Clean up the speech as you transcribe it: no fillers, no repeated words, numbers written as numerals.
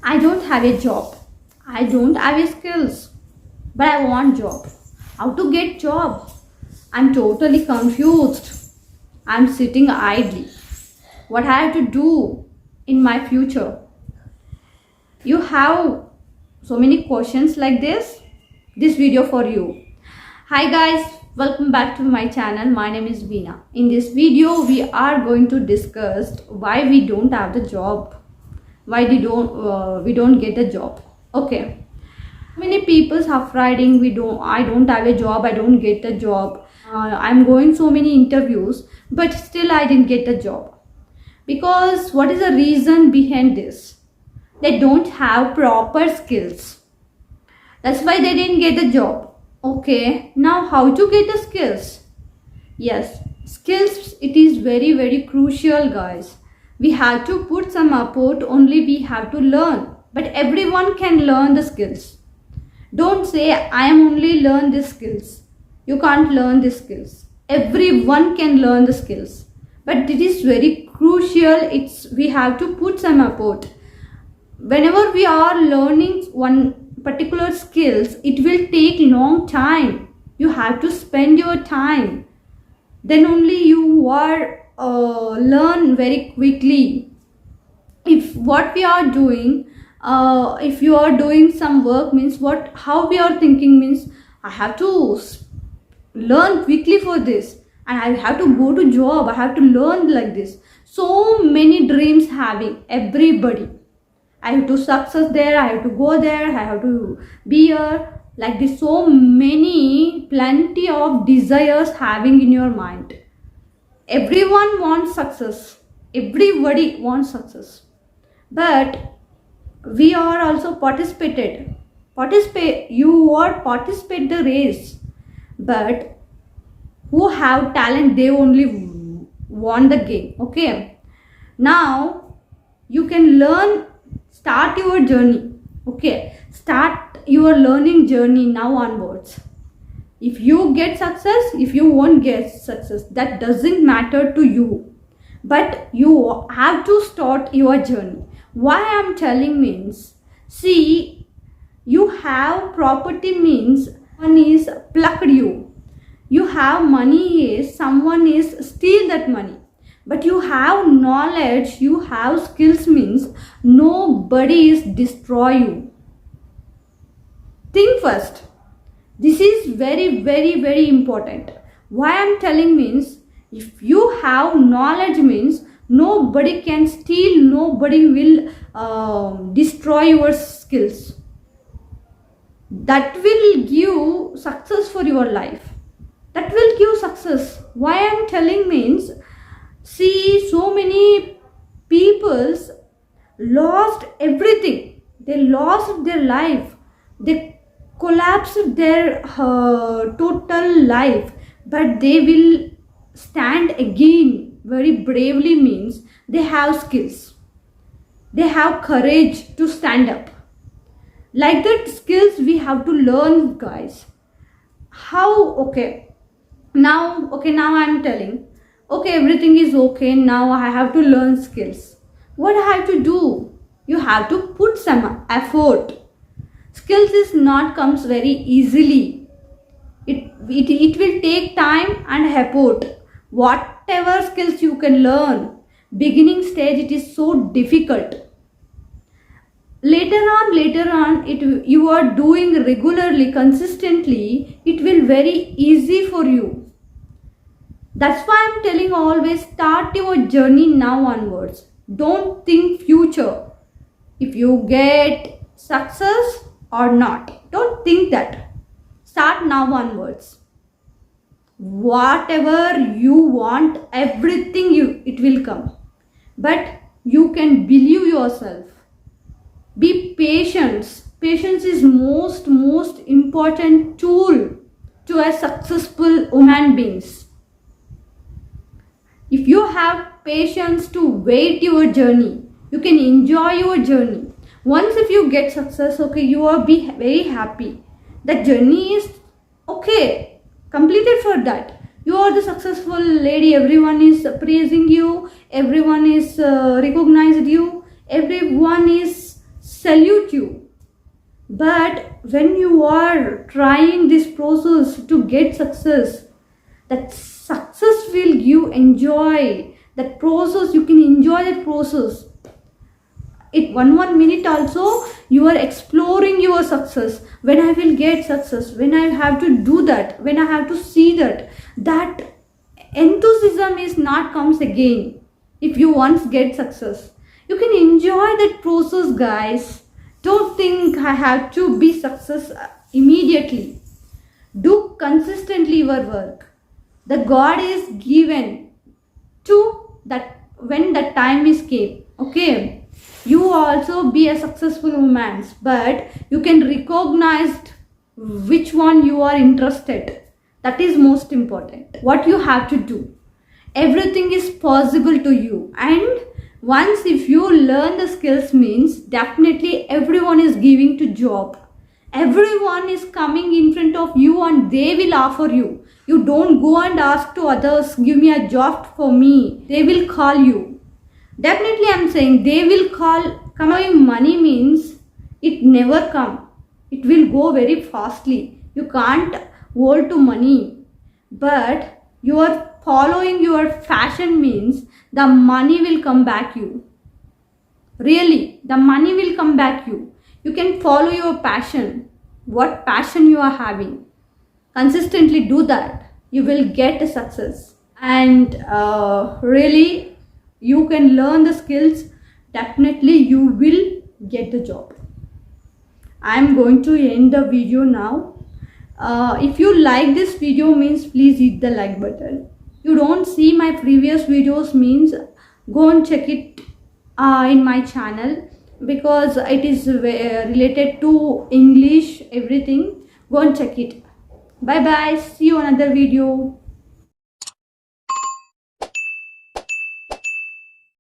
I don't have a job. I don't have a skills, but I want job. How to get job? I'm totally confused. I'm sitting idly. What I have to do in my future? You have so many questions like this video for you. Hi guys, welcome back to my channel. My name is Veena. In this video we are going to discuss why we don't have the job, why we don't get a job. Okay, many people suffering. I don't have a job, I don't get a job. I'm going so many interviews, but still I didn't get a job. Because what is the reason behind this? They don't have proper skills. That's why they didn't get the job. Okay, now how to get the skills? Yes, skills, it is very crucial, guys. We have to put some effort, only we have to learn. But everyone can learn the skills. Don't say I am only learn these skills. You can't learn these skills. Everyone can learn the skills. But it is very crucial. We have to put some effort. Whenever we are learning one particular skills, it will take long time. You have to spend your time. Then only you are learn very quickly. If what we are doing, if you are doing some work, means how we are thinking means I have to learn quickly for this, and I have to go to job, I have to learn like this. So many dreams having everybody. I have to success there, I have to go there, I have to be here, like this. So many, plenty of desires having in your mind. Everyone wants success, everybody wants success, but we are also you are participate the race, but who have talent, they only won the game. Okay, now you can start your journey. Okay, start your learning journey now onwards. If you get success, if you won't get success, that doesn't matter to you, but you have to start your journey. Why I'm telling means, see, you have property means someone is plucked you. You have money is someone is steal that money. But you have knowledge, you have skills means nobody is destroy you. Think first. This is very important. Why I'm telling means, if you have knowledge means nobody can steal, nobody will destroy your skills. That will give success for your life. That will give success. Why I'm telling means, see, so many peoples lost everything. They lost their life. They collapsed their total life, but they will stand again very bravely means they have skills. They have courage to stand up. Like that skills we have to learn, guys. How? Okay, now I'm telling, okay, everything is okay, now I have to learn skills. What I have to do? You have to put some effort. Skills is not comes very easily. It will take time and effort. Whatever skills you can learn, beginning stage it is so difficult. Later on, you are doing regularly, consistently, it will very easy for you. That's why I'm telling always, start your journey now onwards. Don't think future. If you get success or not, don't think that. Start now onwards. Whatever you want, everything it will come. But you can believe yourself. Be patient. Patience is most important tool to a successful human beings. If you have patience to wait your journey, you can enjoy your journey. Once if you get success, okay, you will be very happy. The journey is okay, completed for that. You are the successful lady, everyone is praising you, everyone is recognized you, everyone is salute you. But when you are trying this process to get success, that success will you enjoy that process. You can enjoy that process. It one minute also you are exploring your success. When I will get success, when I have to do that, when I have to see that enthusiasm is not comes again. If you once get success, you can enjoy that process, guys. Don't think I have to be success immediately. Do consistently your work. The God is given to that when the time is came. Okay, you also be a successful woman, but you can recognize which one you are interested. That is most important. What you have to do, everything is possible to you. And once if you learn the skills means, definitely everyone is giving to job. Everyone is coming in front of you and they will offer you. You don't go and ask to others, give me a job for me. They will call you. Definitely I'm saying they will call. Coming money means it never come. It will go very fastly. You can't hold to money. But you are following your passion means the money will come back you. Really, the money will come back you. You can follow your passion. What passion you are having. Consistently do that. You will get a success. And really, you can learn the skills. Definitely you will get the job. I am going to end the video now. If you like this video means please hit the like button. You don't see my previous videos means go and check it in my channel, because it is related to English everything. Go and check it. Bye bye. See you another video.